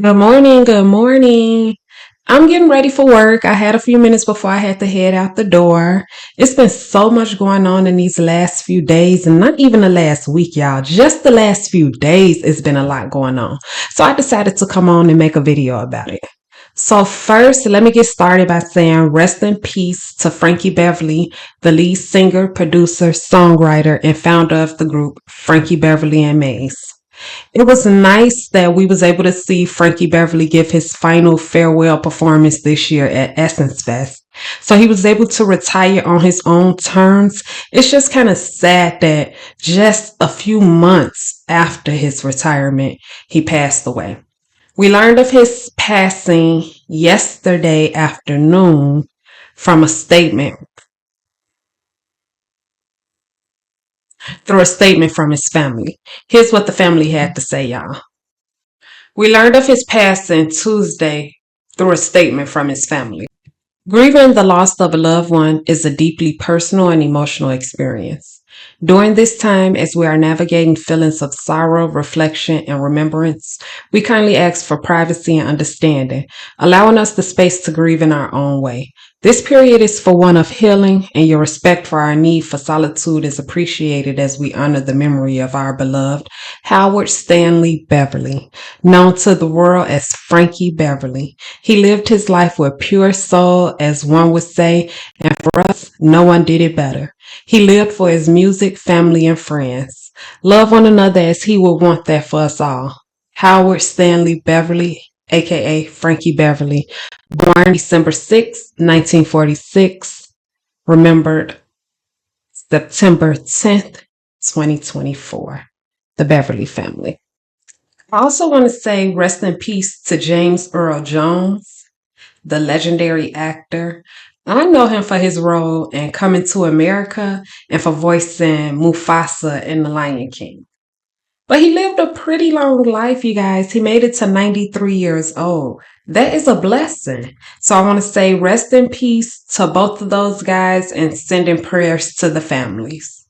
Good morning. Good morning. I'm getting ready for work. I had a few minutes before I had to head out the door. It's been so much going on in these last few days, and not even the last week, y'all. Just the last few days, it's been a lot going on. So I decided to come on and make a video about it. So first, let me get started by saying rest in peace to Frankie Beverly, the lead singer, producer, songwriter, and founder of the group Frankie Beverly and Maze. It was nice that we was able to see Frankie Beverly give his final farewell performance this year at Essence Fest. So he was able to retire on his own terms. It's just kind of sad that just a few months after his retirement, he passed away. We learned of his passing yesterday afternoon from a statement through a statement from his family. Here's what the family had to say, y'all. We learned of his passing Tuesday through a statement from his family. Grieving the loss of a loved one is a deeply personal and emotional experience. During this time, as we are navigating feelings of sorrow, reflection, and remembrance, we kindly ask for privacy and understanding, allowing us the space to grieve in our own way. This period is for one of healing, and your respect for our need for solitude is appreciated as we honor the memory of our beloved Howard Stanley Beverly, known to the world as Frankie Beverly. He lived his life with pure soul, as one would say, and for us, no one did it better. He lived for his music, family, and friends. Love one another as he would want that for us all. Howard Stanley Beverly, aka Frankie Beverly, born December 6, 1946, remembered September 10th, 2024. The Beverly family. I also want to say rest in peace to James Earl Jones, the legendary actor. I know him for his role in Coming to America and for voicing Mufasa in The Lion King. But he lived a pretty long life, you guys. He made it to 93 years old. That is a blessing. So I want to say rest in peace to both of those guys and sending prayers to the families.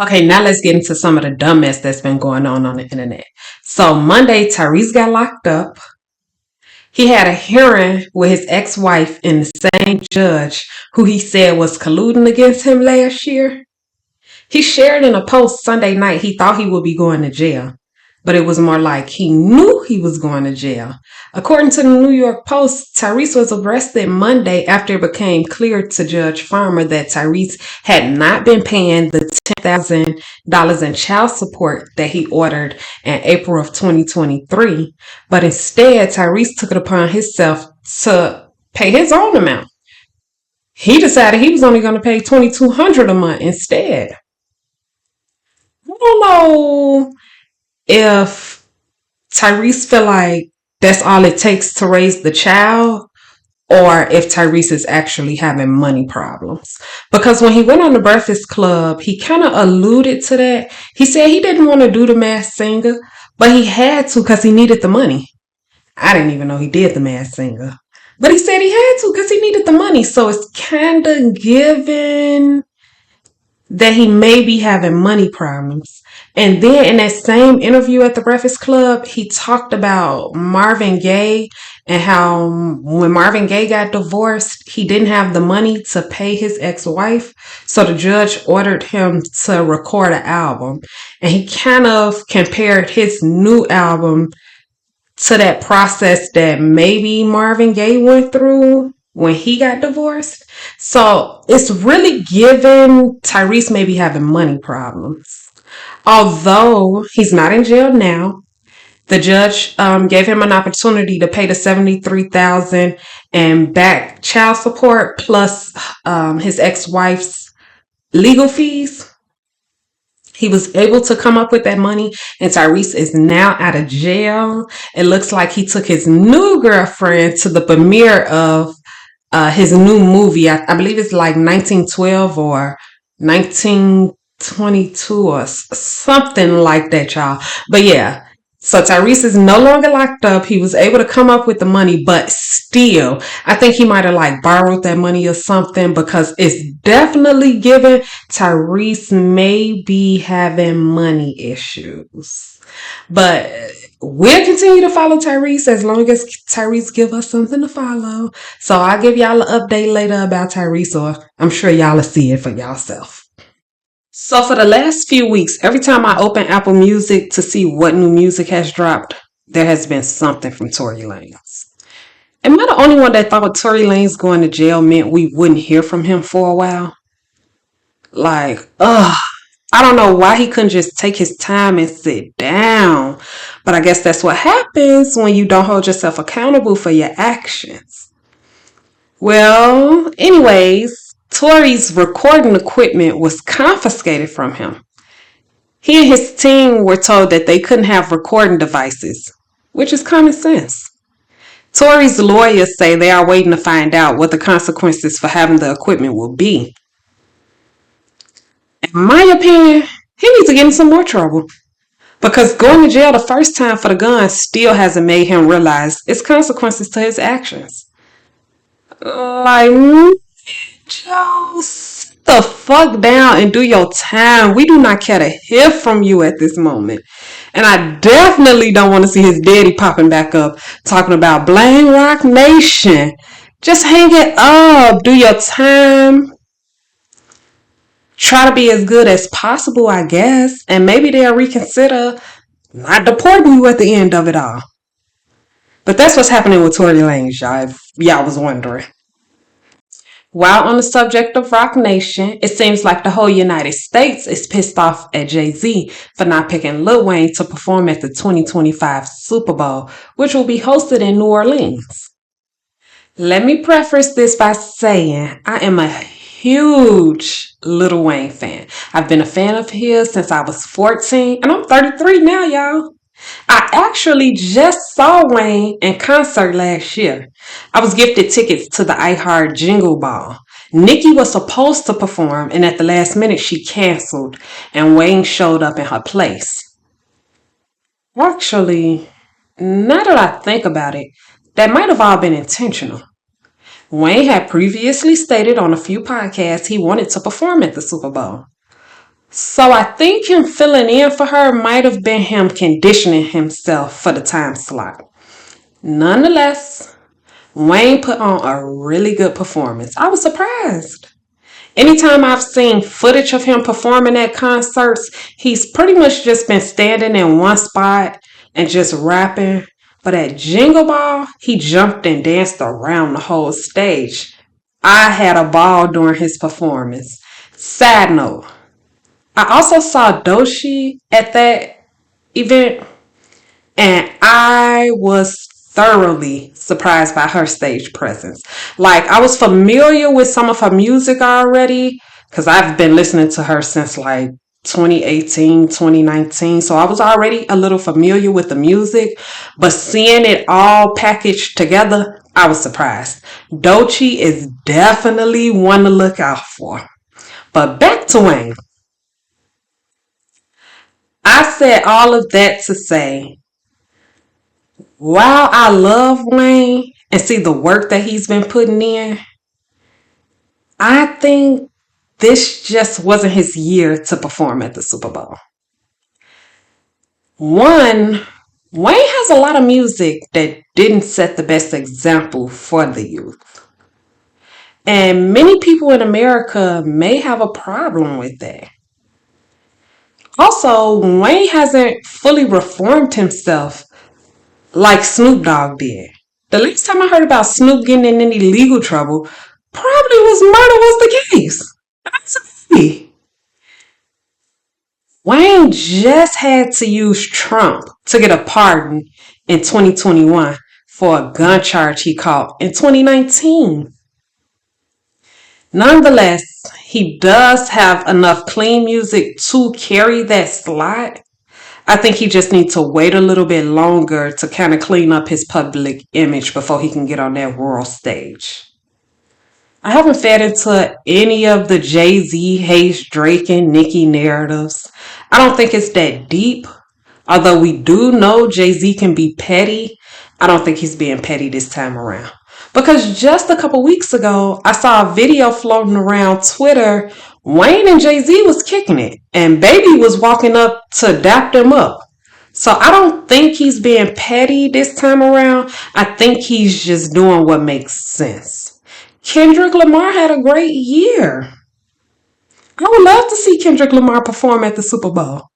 Okay, now let's get into some of the dumb mess that's been going on the internet. So Monday, Tyrese got locked up. He had a hearing with his ex-wife and the same judge who he said was colluding against him last year. He shared in a post Sunday night he thought he would be going to jail, but it was more like he knew he was going to jail. According to the New York Post, Tyrese was arrested Monday after it became clear to Judge Farmer that Tyrese had not been paying the $10,000 in child support that he ordered in April of 2023, but instead Tyrese took it upon himself to pay his own amount. He decided he was only going to pay $2,200 a month instead. I don't know if Tyrese feel like that's all it takes to raise the child or if Tyrese is actually having money problems. Because when he went on the Breakfast Club, he kind of alluded to that. He said he didn't want to do the Masked Singer, but he had to because he needed the money. I didn't even know he did the Masked Singer. But he said he had to because he needed the money. So it's kind of given that he may be having money problems. And then in that same interview at the Breakfast Club, he talked about Marvin Gaye and how when Marvin Gaye got divorced, he didn't have the money to pay his ex-wife. So the judge ordered him to record an album. And he kind of compared his new album to that process that maybe Marvin Gaye went through when he got divorced. So it's really given Tyrese maybe having money problems. Although he's not in jail now, the judge gave him an opportunity to pay the $73,000 and back child support plus his ex-wife's legal fees. He was able to come up with that money, and Tyrese is now out of jail. It looks like he took his new girlfriend to the premiere of his new movie. I believe it's like 1912 or 1922 or something like that, y'all. But yeah, So Tyrese is no longer locked up. He was able to come up with the money, but still, I think he might have like borrowed that money or something because it's definitely given Tyrese may be having money issues. But we'll continue to follow Tyrese as long as Tyrese give us something to follow. So I'll give y'all an update later about Tyrese, or I'm sure y'all will see it for y'allself. So for the last few weeks, every time I open Apple Music to see what new music has dropped, there has been something from Tory Lanez. Am I the only one that thought Tory Lanez going to jail meant we wouldn't hear from him for a while? Like, I don't know why he couldn't just take his time and sit down. But I guess that's what happens when you don't hold yourself accountable for your actions. Well, anyways, Tory's recording equipment was confiscated from him. He and his team were told that they couldn't have recording devices, which is common sense. Tory's lawyers say they are waiting to find out what the consequences for having the equipment will be. In my opinion, he needs to get in some more trouble. Because going to jail the first time for the gun still hasn't made him realize its consequences to his actions. Like, Joe, sit the fuck down and do your time. We do not care to hear from you at this moment. And I definitely don't want to see his daddy popping back up talking about blame Rock Nation. Just hang it up. Do your time. Try to be as good as possible, I guess. And maybe they'll reconsider not deporting you at the end of it all. But that's what's happening with Tory Lanez, y'all, if y'all was wondering. While on the subject of Rock Nation, it seems like the whole United States is pissed off at Jay-Z for not picking Lil Wayne to perform at the 2025 Super Bowl, which will be hosted in New Orleans. Let me preface this by saying I am a huge Lil Wayne fan. I've been a fan of his since I was 14, and I'm 33 now, y'all. I actually just saw Wayne in concert last year. I was gifted tickets to the iHeart Jingle Ball. Nikki was supposed to perform, and at the last minute she canceled, and Wayne showed up in her place. Actually, now that I think about it, that might have all been intentional. Wayne had previously stated on a few podcasts he wanted to perform at the Super Bowl. So I think him filling in for her might have been him conditioning himself for the time slot. Nonetheless, Wayne put on a really good performance. I was surprised. Anytime I've seen footage of him performing at concerts, he's pretty much just been standing in one spot and just rapping. But at Jingle Ball, he jumped and danced around the whole stage. I had a ball during his performance. Side note, I also saw Doechii at that event, and I was thoroughly surprised by her stage presence. Like, I was familiar with some of her music already because I've been listening to her since like 2018, 2019. So I was already a little familiar with the music, but seeing it all packaged together, I was surprised. Doechii is definitely one to look out for. But back to Wayne. I said all of that to say, while I love Wayne and see the work that he's been putting in, I think this just wasn't his year to perform at the Super Bowl. One, Wayne has a lot of music that didn't set the best example for the youth. And many people in America may have a problem with that. Also, Wayne hasn't fully reformed himself like Snoop Dogg did. The last time I heard about Snoop getting in any legal trouble probably was murder was the case. Absolutely. Wayne just had to use Trump to get a pardon in 2021 for a gun charge he caught in 2019. Nonetheless, he does have enough clean music to carry that slot. I think he just needs to wait a little bit longer to kind of clean up his public image before he can get on that world stage. I haven't fed into any of the Jay-Z, Hayes, Drake, and Nicki narratives. I don't think it's that deep. Although we do know Jay-Z can be petty, I don't think he's being petty this time around. Because just a couple weeks ago, I saw a video floating around Twitter. Wayne and Jay-Z was kicking it, and Baby was walking up to dap them up. So I don't think he's being petty this time around. I think he's just doing what makes sense. Kendrick Lamar had a great year. I would love to see Kendrick Lamar perform at the Super Bowl.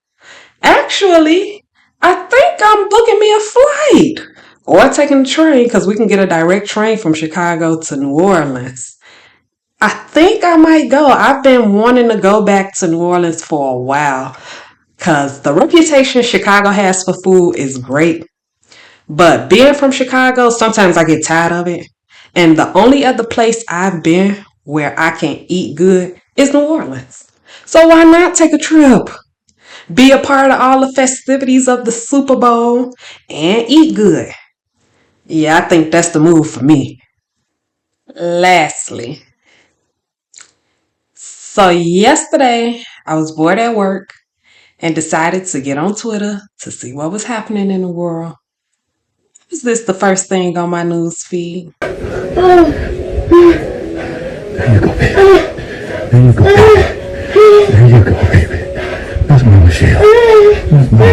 Actually, I think I'm booking me a flight or taking a train because we can get a direct train from Chicago to New Orleans. I think I might go. I've been wanting to go back to New Orleans for a while because the reputation Chicago has for food is great. But being from Chicago, sometimes I get tired of it. And the only other place I've been where I can eat good is New Orleans. So why not take a trip? Be a part of all the festivities of the Super Bowl and eat good. Yeah, I think that's the move for me. Lastly, so yesterday I was bored at work and decided to get on Twitter to see what was happening in the world. Is this the first thing on my news feed? There you go, baby. There you go, baby. There you go, baby. That's my Michelle. That's my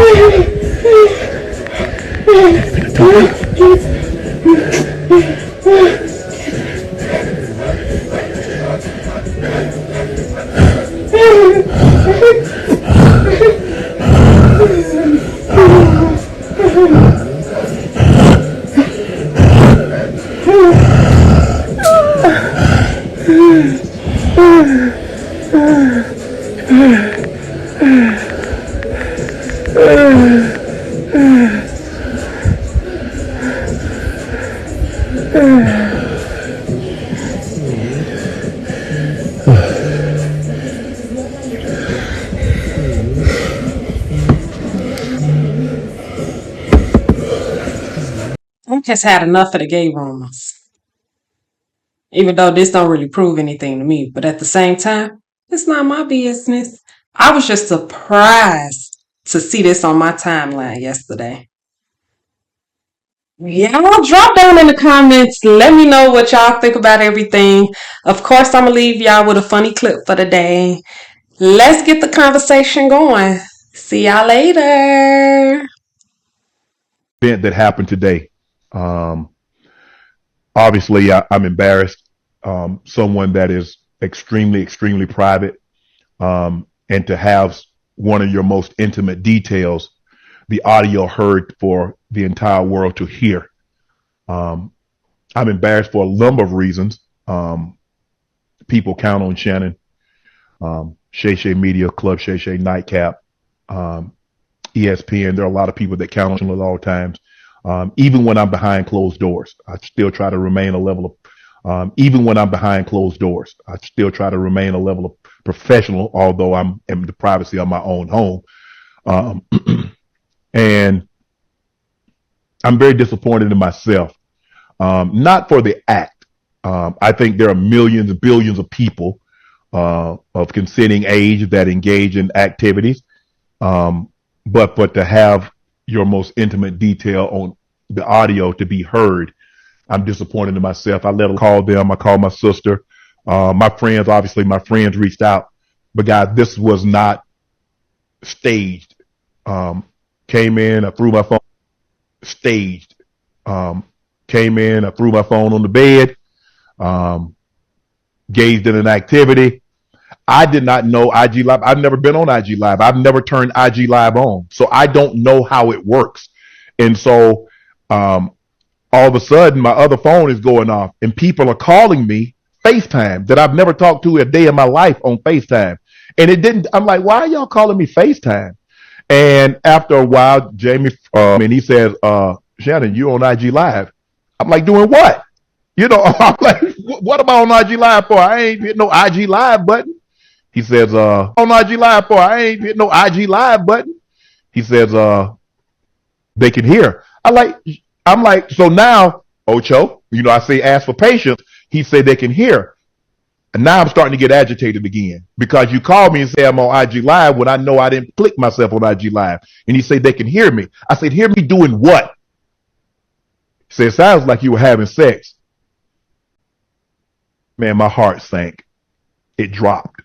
I just had enough of the gay rumors. Even though this don't really prove anything to me, but at the same time, it's not my business. I was just surprised to see this on my timeline yesterday. Y'all drop down in the comments. Let me know what y'all think about everything. Of course, I'm gonna leave y'all with a funny clip for the day. Let's get the conversation going. See y'all later. Event that happened today. Obviously, I'm embarrassed. Someone that is extremely, extremely private, and to have one of your most intimate details, the audio heard for the entire world to hear. I'm embarrassed for a number of reasons. People count on Shannon, Shay Shay Media, Club Shay Shay Nightcap, ESPN. There are a lot of people that count on Shannon at all times. Even when I'm behind closed doors, I still try to remain a level of, even when I'm behind closed doors, I still try to remain a level of professional, although I'm in the privacy of my own home. And I'm very disappointed in myself. Not for the act. I think there are millions and billions of people, of consenting age that engage in activities. But to have your most intimate detail on the audio to be heard, I'm disappointed in myself. I let them call them. I called my sister. My friends, obviously my friends reached out, but guys, this was not staged. Came in, I threw my phone, staged. Came in, I threw my phone on the bed, gazed in an activity. I did not know IG Live. I've never been on IG Live. I've never turned IG Live on. So I don't know how it works. And so all of a sudden, my other phone is going off and people are calling me FaceTime that I've never talked to a day in my life on FaceTime. And it didn't, I'm like, why are y'all calling me FaceTime? And after a while, Jamie, and he says, Shannon, you on IG Live. I'm like, doing what? You know, I'm like, what am I on IG Live for? I ain't hit no IG Live button. He says, on IG Live for? I ain't hit no IG Live button. He says, they can hear. I'm like, so now, Ocho, you know, I say ask for patience. He said they can hear. And now I'm starting to get agitated again because you called me and say I'm on IG Live when I know I didn't click myself on IG Live. And he said they can hear me. I said, hear me doing what? He said, it sounds like you were having sex. Man, my heart sank. It dropped.